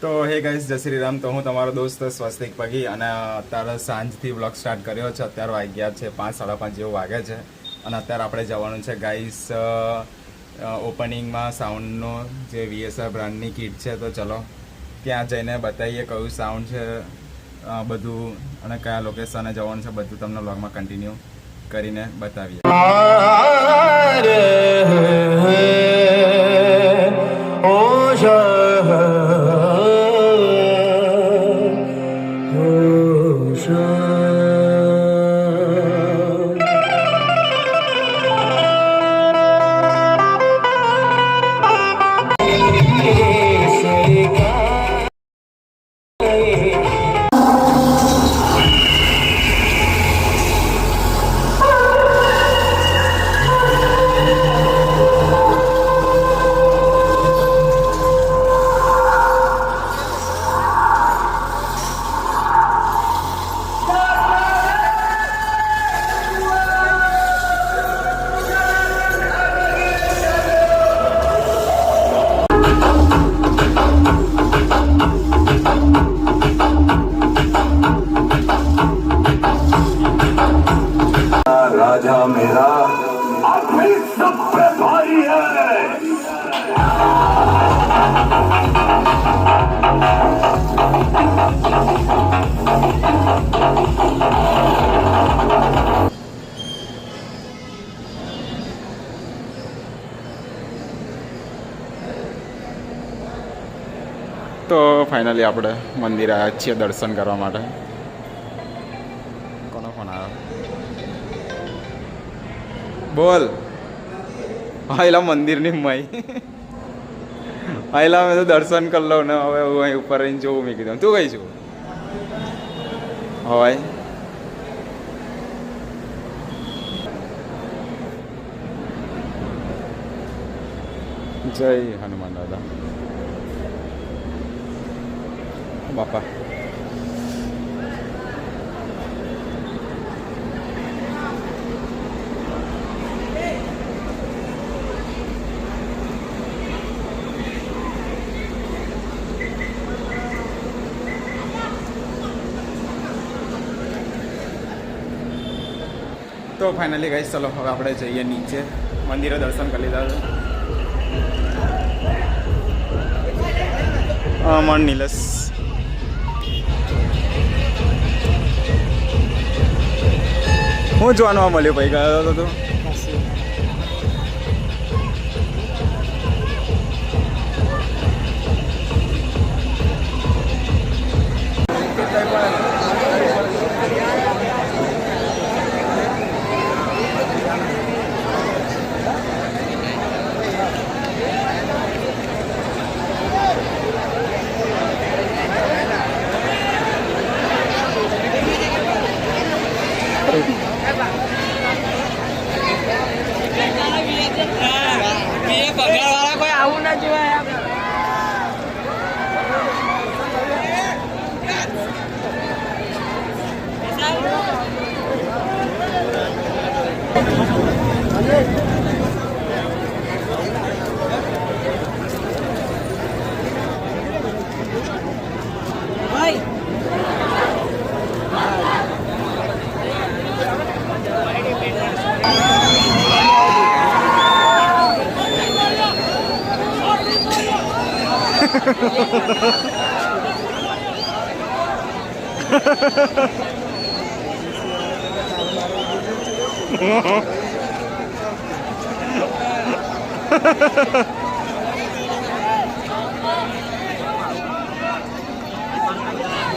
તો હે ગાઈસ, જય શ્રી રામ. તો હું તમારો દોસ્ત સ્વસ્તિક પગી અને અત્યારે સાંજથી વ્લોગ સ્ટાર્ટ કર્યો છે. અત્યારે વાગ્યા છે 5:30 જેવું વાગે છે અને અત્યારે આપણે જવાનું છે ગાઈસ ઓપનિંગમાં સાઉન્ડનો જે VSR બ્રાન્ડની કિટ છે. તો ચલો ત્યાં જઈને બતાવીએ કયું સાઉન્ડ છે બધું અને કયા લોકેશને જવાનું છે બધું તમને વ્લોગમાં કન્ટિન્યુ કરીને બતાવીએ. राजा मेरा अपनी सब पे भारी है. તો ફાઇનલી આપણે મંદિર આવ્યા છીએ દર્શન કરવા માટે. કોનો ફોન આવ્યો? બોલ. આયલા મંદિરની મય આયલા મેં તો દર્શન કરી લઉં ને હવે હું અહીં ઉપર રહીને જોઉં. મેં કીધું તું કઈ છું હવે જય હનુમાન દાદા બાપા. તો ફાઇનલી ગાઈસ ચલો હવે આપણે જઈએ નીચે. મંદિરે દર્શન કરી લીધા. મન નીલસ હું જોવાનું મળ્યું ભાઈ ગયો હતો તું? બગાડવાળા કોઈ આવું ના જોવાય.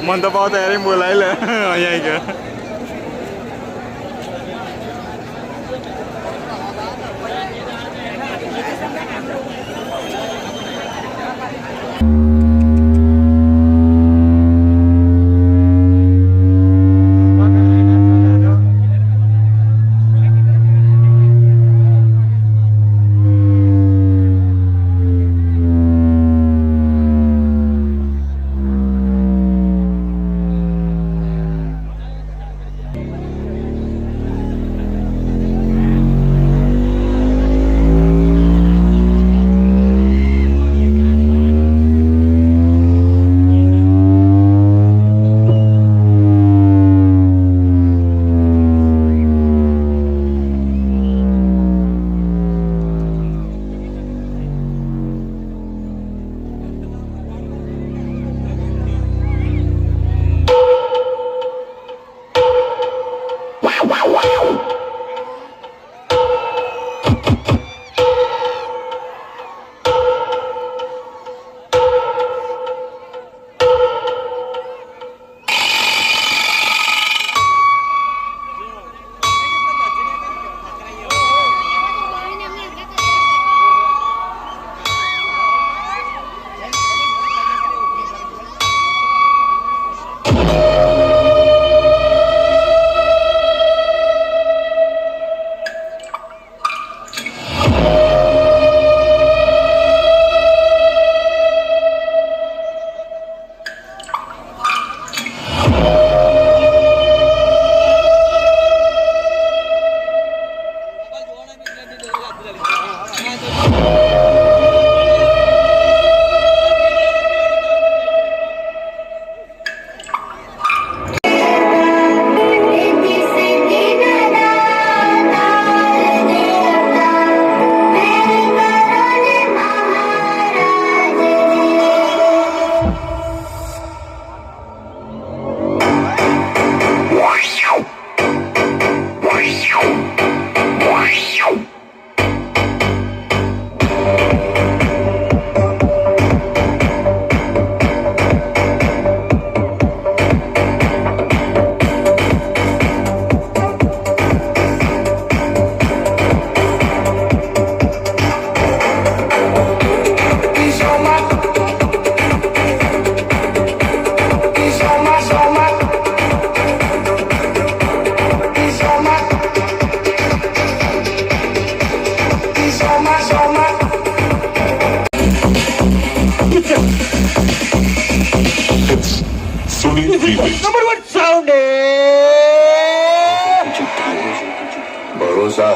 મન તો પાવ તૈયારી બોલાવી લે અહીંયા ગયા.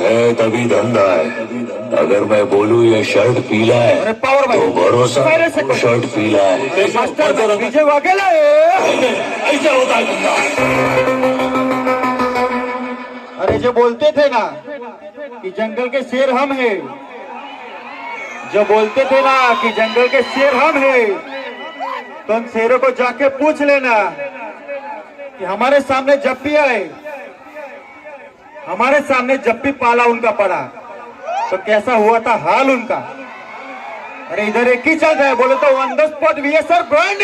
है तभी धंधा है। अगर मैं बोलूं ये शर्ट पीला है तो भरोसा शर्ट पीला है। विजय वाघेला ऐसा होता है धंधा। अरे जो बोलते थे ना कि जंगल के शेर हम हैं, जो बोलते थे ना कि जंगल के शेर हम हैं, तो उन शेरों को जाके पूछ लेना कि हमारे सामने जब भी आए, हमारे सामने जब भी पाला उनका पड़ा तो कैसा हुआ था हाल उनका। अरे इधर एक ही चल रहा है, बोले तो on the spot VSR brand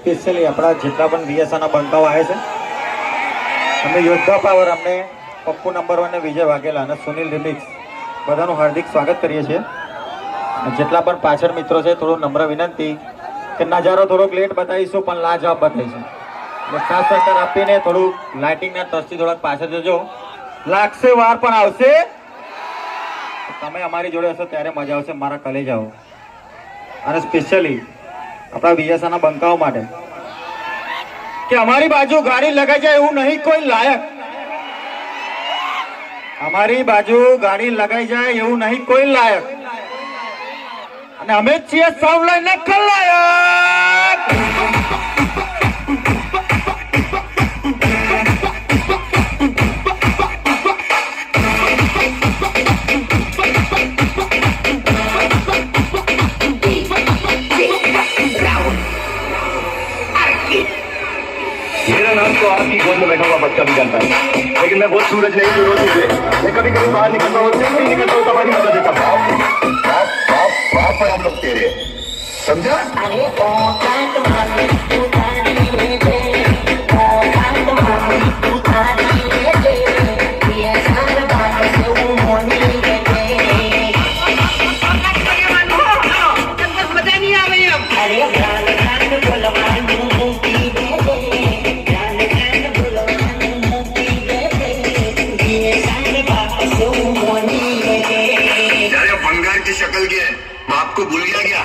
specially આપણા જેટલા પણ વીએસઆરના બંકાઓ આવે છે અમે યોદ્ધા પાવર, અમને પપ્પુ નંબર 1 ને વિજય વાઘેલા અને સુનિલ રિમિક્સ બધાનું હાર્દિક સ્વાગત કરીએ છીએ. જેટલા પણ પાછળ મિત્રો છે થોડું નમ્ર વિનંતી કે નજારો થોડોક લેટ બતાવીશું પણ લાજવાબ બતાવીશું, એટલે ખાસ સહકાર આપીને થોડું લાઇટિંગના ટચથી થોડાક પાછળ જજો. લાગશે વાર પણ આવશે, તમે અમારી જોડે હશો ત્યારે મજા આવશે મારા કલેજાઓ. અને સ્પેશિયલી આપણા વીએસઆરના બંકાઓ માટે કે અમારી બાજુ ગાડી લગાઈ જાય એવું નહીં કોઈ લાયક, અમારી બાજુ ગાડી લગાઈ જાય એવું નહીં કોઈ લાયક, અને અમે છીએ સૌ લઈને ખલાયક. मेरा नाम तो आपकी गोद में बैठा हुआ बच्चा भी जानता है, लेकिन मैं बहुत सूरज नहीं जो रोटी से मैं कभी कभी बाहर निकलता हूँ, जब नहीं निकलता हूँ तब मजा देता हूँ. बाप पर हम लोग तेरे समझा. बंगाल की शक्ल की है, बाप को भूल गया क्या?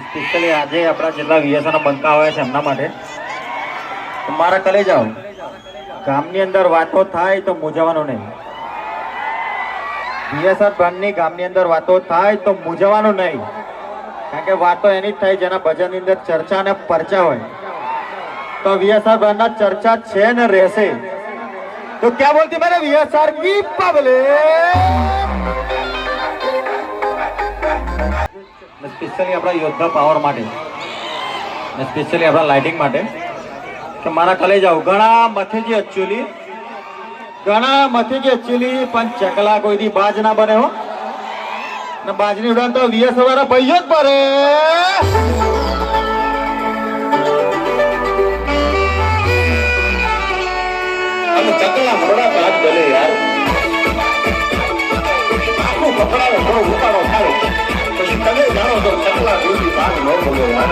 સ્પેશિયલી આજે આપણા જેટલા વીએસઆરના બંકા આવ્યા છે એમના માટે મારા કલેજાઓ, ગામની અંદર વાતો થાય તો મૂંઝાવાનું નહીં. વીએસઆર બ્રાન્ડની ગામની અંદર વાતો થાય તો મૂંઝાવાનું નહીં, કારણ કે વાતો એની જ થાય જેના ભજનની અંદર ચર્ચા અને પરચા હોય. તો વીએસઆર બ્રાન્ડના ચર્ચા છે ને રહેશે. તો ક્યાં બોલતી મેરે વીએસઆર કી પબ્લિક. સ્પેશિયલી આપણા યોદ્ધા પાવર માટે અને સ્પેશિયલી આપણા લાઇટિંગ માટે કે મારા કલેજાઓ ઘણા મથેજી એકચ્યુઅલી પણ ચકલા કોઈથી બાજ ના બને હો, ને બાજની ઉડાન તો વીએસ વાળા ભાઈઓ જ ભરે. ચકલા મોડા બાજ બને યાર, આખું પકડાવે બહુ ઉતારો થાય પછી તમે જાણો તો ચકલા કોઈથી બાજ ન બોલે યાર.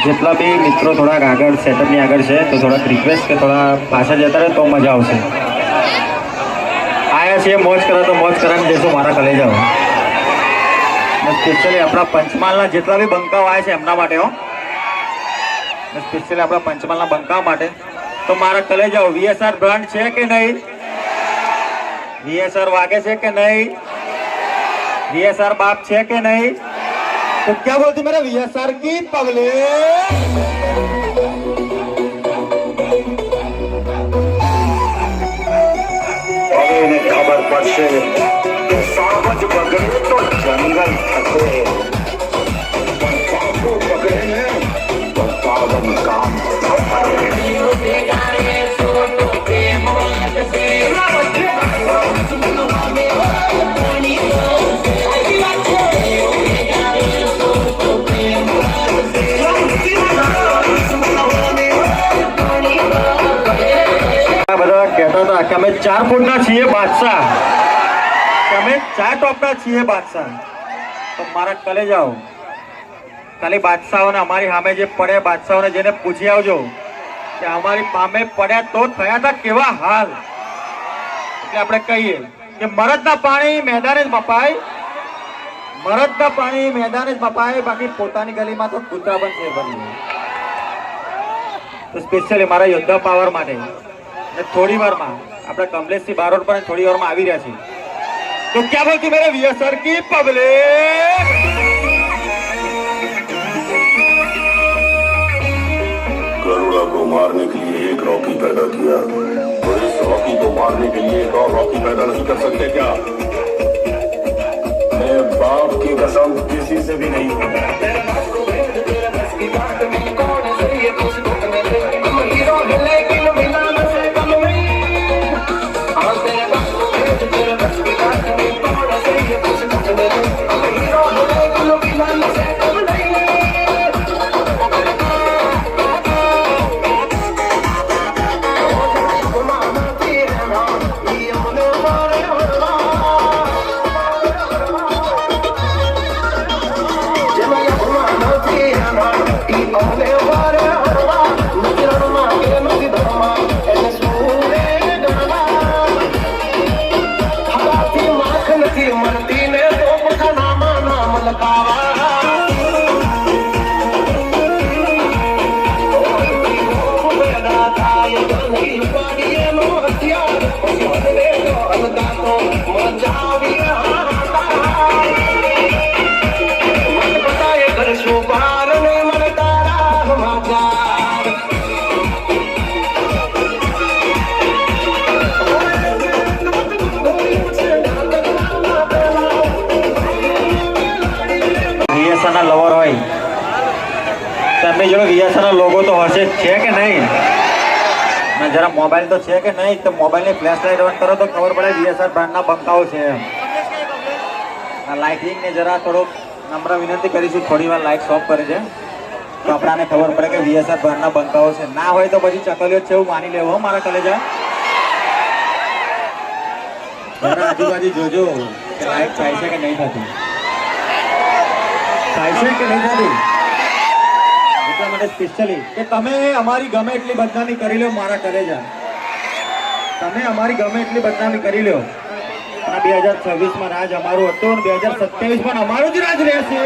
જેટલા બી મિત્રો થોડાક આગળ સેટઅપની આગળ છે તો થોડાક રિક્વેસ્ટ કે થોડા પાછળ જતા રહે તો મજા આવશે. આ આયા છીએ મોજ કરો તો મોજ કરીને જઈશું મારા કલેજાઓ. સ્પેશિયલી આપણા પંચમહાલના જેટલા બી બંકાઓ આવ્યા છે એમના માટે હો. સ્પેશિયલી આપણા પંચમહાલના બંકાઓ માટે તો મારા કલેજાઓ વીએસઆર બ્રાન્ડ છે કે નહીં? વીએસઆર વાગે છે કે નહીં? વીએસઆર બાપ છે કે नहीं? तो क्या बोलती मेरे वीएसआर की पब्लिक. હવે એને ખબર પડશે કે સાવજ બગડે તો જંગલ થશે, પણ સાપો પકડે ને તો સાવન કામ બધા કહેતા હતા કે અમે 4 ફૂટના છીએ બાદશાહ, કે અમે 4 ટોપના છીએ બાદશાહ. તો મારા કલેજાઓ ખાલી બાદશાહોને અમારી સામે જે પડે બાદશાહોને જેને પૂછી આવજો કે અમારી સામે પડ્યા તો થયા હતા કેવા હાલ. એટલે આપણે કહીએ કે મરદના પાણી મેદાને જ મપાય, મરદના પાણી મેદાને જ મપાય, બાકી પોતાની ગલીમાં તો કૂતરા પણ છે બની. તો સ્પેશિયલી મારા યોદ્ધા પાવર માટે થોડી વારમાં આપણે કમલેશથી બારોટ પર થોડી વારમાં આવી રહ્યા છીએ. તો ક્યાં બોલતી મેરે વીએસઆર की पब्लिक. गरुड़ा को मारने के लिए एक रॉकी पैदा किया, तो इस रॉकी को मारने के लिए एक और रॉकी पैदा नहीं कर सकते क्या? मैं बाप की कसम किसी से भी नहीं લવર હોય તેમની જોડે વીએસઆર લોગો તો હશે જ છે કે નહીં? અને જરા મોબાઈલ તો છે કે નહીં? તો મોબાઈલની ફ્લેશ લાઇટ ઓન કરો તો ખબર પડે વીએસઆર બ્રાન્ડના બંકાઓ છે. આ લાઇટિંગને જરા થોડુંક નમ્ર વિનંતી કરીશું, થોડી વાર લાઇટ ઓફ કરી છે તો આપણાને ખબર પડે કે વીએસઆર બ્રાન્ડના બંકાઓ છે. ના હોય તો પછી ચકલીઓ છે એવું માની લેવો મારા કલેજા. જરા આજુબાજુ જોજો કે લાઇટ થાય છે કે નહીં થતી, થાય છે કે નહીં થતી. એટલા માટે સ્પેશિયલી કે તમે અમારી ગમે એટલી બદનામી કરી લો મારા કલેજા, તમે અમારી ગમે એટલી બદનામી કરી લો, આ 2026માં રાજ અમારું હતું અને 2027માં અમારું જ રાજ રહેશે.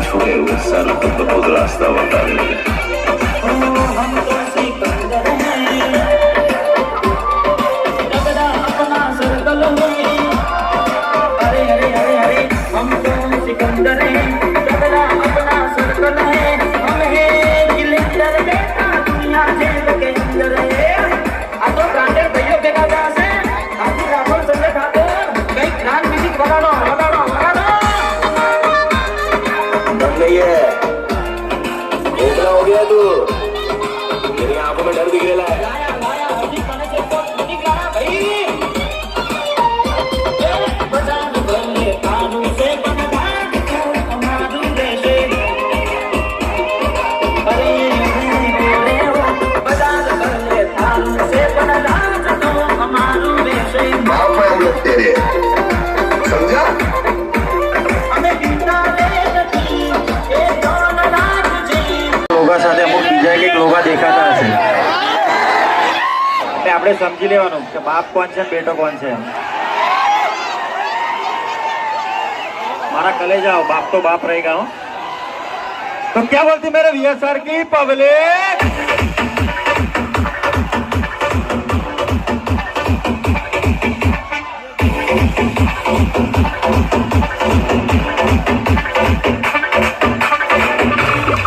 छुए हुए सर खुद खुद रास्ता बता देंगे. આપણે સમજી લેવાનું કે બાપ કોણ છે બેટો કોણ છે. મારા कलेजा हो, बाप तो बाप रहेगा हो. तो क्या बोलती मेरे वीएसआर की पब्लिक.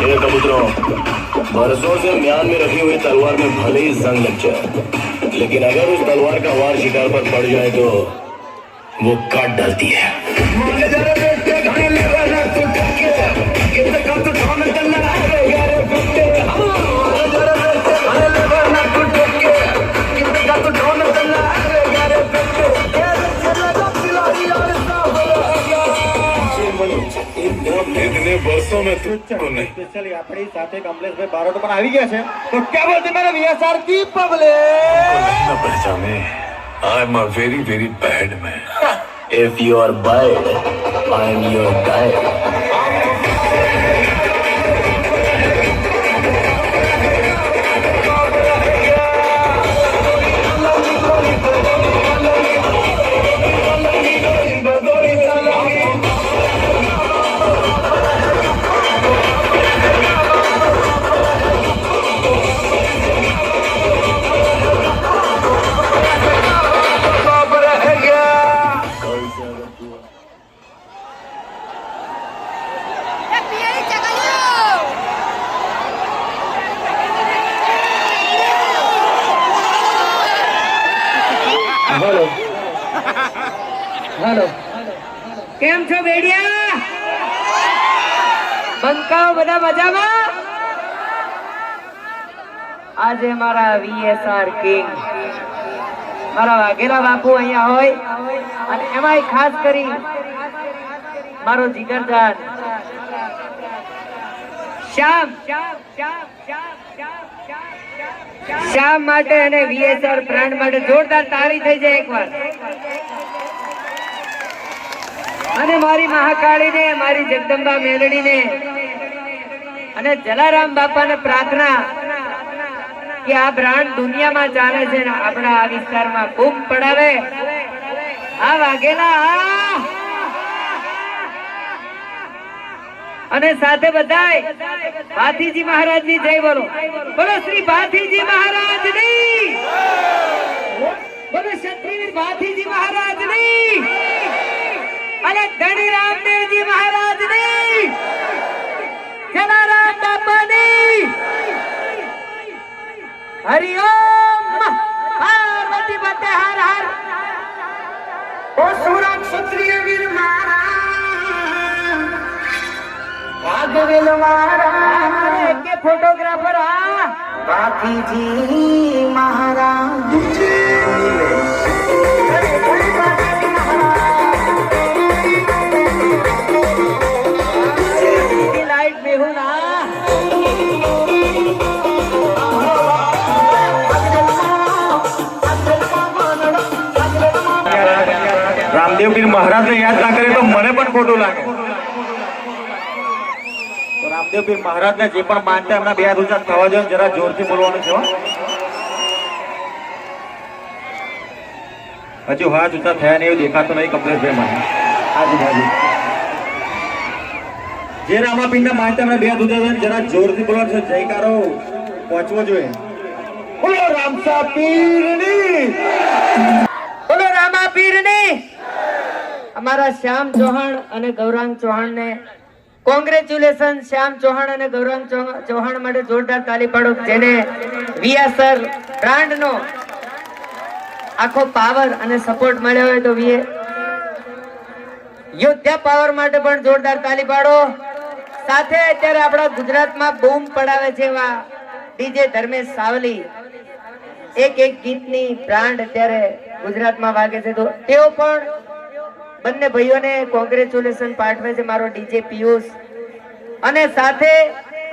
ये कबूतरों, बरसों से म्यान में रखी हुई तलवार में भले ही जंग लग जाए, लेकिन अगर उस तलवार का वार शिकार पर पड़ जाए तो वो काट डालती है. इतने वर्षों में तुझको नहीं. સ્પેશિયલી આપણી સાથે કમલેશભાઈ બારોટ પણ આવી ગયા છે. તો क्या बोलती मेरे वीएसआर की पब्लिक. न पहचाने, I am a very very bad man. If you are bad, I am your guide. Hello hello केम छो बेडिया બંકાઓ બધા મજામાં. આજે મારા વીએસઆર કિંગ મારા વાઘેલા બાપુ અહીંયા હોય અને એમાંય ખાસ કરી મારો જીગરજાન શ્યામ શ્યામ માટે અને વીએસઆર બ્રાન્ડ માટે જોરદાર તાળી થઈ જાય એકવાર. અને મારી મહાકાળીને, મારી જગદંબા મેલડીને અને જલારામ બાપાને પ્રાર્થના કે આ બ્રાન્ડ દુનિયામાં ચાલે છે ને આપણા આ વિસ્તારમાં ખૂબ પડાવે. આ વાઘેલા અને સાથે બધાય ભાથીજી મહારાજની જય બોલો. બોલો શ્રી ભાથીજી મહારાજની, બોલો ક્ષત્રિય ભાથીજી મહારાજની અને ધણી રામદેવજી મહારાજની, જલારામ બાપાની હરિઓમ. પાર્વતી પતે હર હર. ઓ સુરત ક્ષત્રિય વીર મારા, ભાગવેલ મારા કે ફોટોગ્રાફર ભાથીજી મહારાજ. लाइट में हूँ ना. રામદેવ પીર મહારાજને યાદ ના કરે તો મને પણ ખોટું લાગે. તો રામદેવ પીર મહારાજને જે પણ માનતા એમના બે હાથ ઊંચા થવા જોઈએ. જરા જોરથી બોલવાનું છે હો. હજુ હાથ ઊંચા થયા નહીં એવું દેખાતું નહીં કમલેશભાઈ મને આજુબાજુ. જે રામાપીરના માનતા એમના બે હાથ ઊંચા થયા જરા જોરથી બોલવાનું છે. જયકારો પહોંચવો જોઈએ. બોલો રામસા પીરની, બોલો રામા પીરની. અમારા શ્યામ ચૌહાણ અને ગૌરાંગ ચૌહાણ ને કોંગ્રેચ્યુલેશન. શ્યામ ચૌહાણ અને ગૌરાંગ ચૌહાણ માટે જોરદાર તાલી પાડો. જેને વીએસઆર બ્રાન્ડ નો આખો પાવર અને સપોર્ટ મળ્યો હોય તો યોદ્ધા પાવર માટે પણ જોરદાર તાલી પાડો. સાથે અત્યારે આપણા ગુજરાતમાં બૂમ પડાવે છે એવા ડીજે ધર્મેશ સાવલી, એક ગીતની બ્રાન્ડ અત્યારે ગુજરાતમાં વાગે છે. તો તેઓ પણ બંને ભાઈઓને કોંગ્રેચ્યુલેશન પાઠવે છે. મારો ડીજે પિયુષ અને સાથે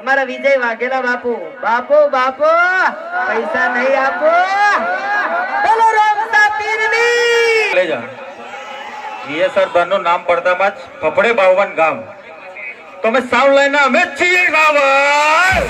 અમારા વિજય વાઘેલા બાપુ. બાપુ બાપુ પૈસા નહીં આપો. બોલો રામસા પીરની. વીએસઆર બ્રાન્ડનું નામ પડતામાં જ ફફડે 52 ગામ. તો અમે સાઉન્ડ લાઈન અમે છીએ રાવણ.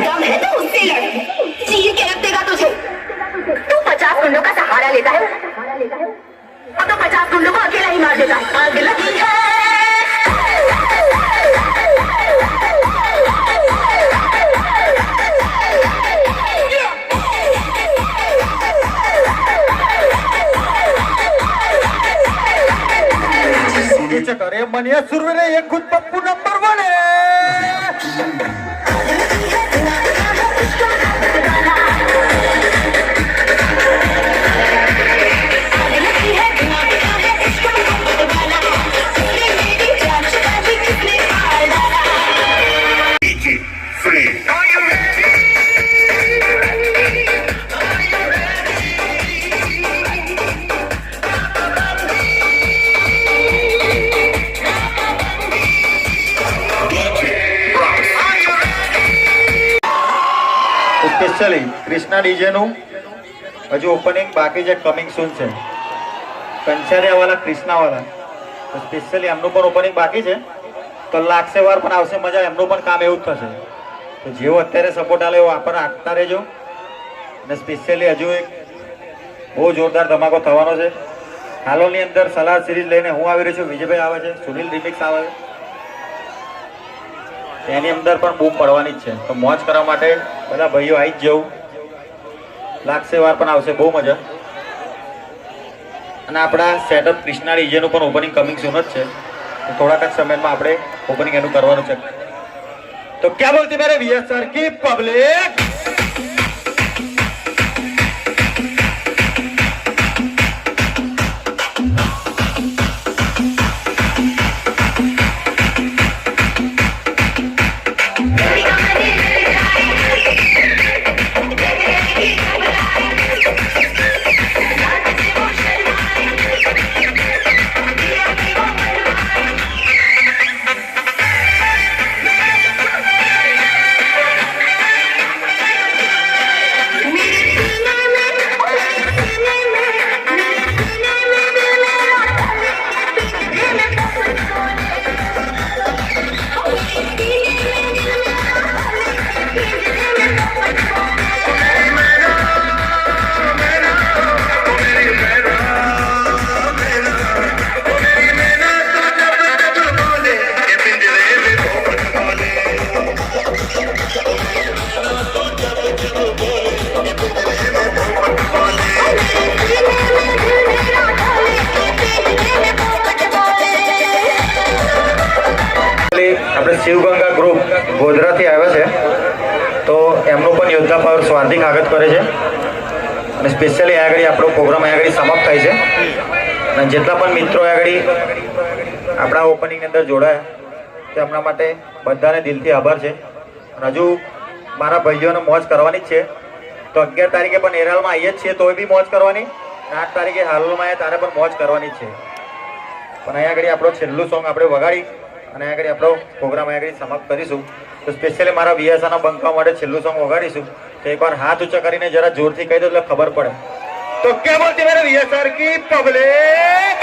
दम है तो उससे लड़, चीर के रख देगा तुझे। तू 50 गुंडों का सहारा लेता है और तो 50 गुंडों को अकेला ही मार देता है। आग लगी है। अरे मनिया सुरवीर एक खुद पप्पू नंबर 1 है। સ્પેશિયલી કૃષ્ણા ડીજેનું હજુ ઓપનિંગ બાકી છે, કમિંગ સૂન છે. કંચારિયાવાળા કૃષ્ણાવાળા તો સ્પેશિયલી એમનું પણ ઓપનિંગ બાકી છે. તો લાગશે વાર પણ આવશે મજા, એમનું પણ કામ એવું જ થશે. તો જેવો અત્યારે સપોર્ટ આલે એવો આપણને આપતા રહેજો. અને સ્પેશિયલી હજુ એક બહુ જોરદાર ધમાકો થવાનો છે. હાલોની અંદર સલાહ સિરીઝ લઈને હું આવી રહ્યો છું, વિજયભાઈ આવે છે, સુનિલ રિમિક્સ આવે છે. એની અંદર પણ બૂમ પડવાની જ છે. તો મોજ કરવા માટે બધા ભાઈઓ આવી જ જવું. લાગશે વાર પણ આવશે, બહુ મજા. અને આપણા સેટઅપ કૃષ્ણા ડીજેનું પણ ઓપનિંગ કમિંગ સૂન જ છે. તો થોડાક જ સમયમાં આપણે ઓપનિંગ એનું કરવાનું છે. તો ક્યાં બોલતી મેરે વીએસઆર કી પબ્લિક. આપણે શિવગંગા ગ્રુપ ગોધરાથી આવ્યા છે. તો એમનું પણ યોદ્ધા પાવર સ્વાર્થિક સ્વાગત કરે છે. અને સ્પેશિયલી આગળ આપણો પ્રોગ્રામ આગળ સમાપ્ત થાય છે. અને જેટલા પણ મિત્રો આગળ આપણા ઓપનિંગની અંદર જોડાયા તે આપણા માટે બધાને દિલથી આભાર છે. અને હજુ મારા ભાઈઓને મોજ કરવાની જ છે. તો 11 તારીખે પણ એરાલમાં આવીએ જ છીએ, તોય બી મોજ કરવાની. 8 તારીખે હાલોલમાં આવ્યા ત્યારે પણ મોજ કરવાની જ છે. પણ અહીંયા આગળ આપણો છેલ્લું સોંગ આપણે વગાડી અને આગળ આપણો પ્રોગ્રામ આગળ સમાપ્ત કરીશું. તો સ્પેશિયલી મારા વીએસઆરના બંકા માટે છેલ્લું સોંગ વગાડીશું. તો એકવાર હાથ ઊંચા કરીને જરા જોરથી કહી દો એટલે ખબર પડે. તો કેમ બોલતી મેરે વીએસઆર કી પબ્લિક.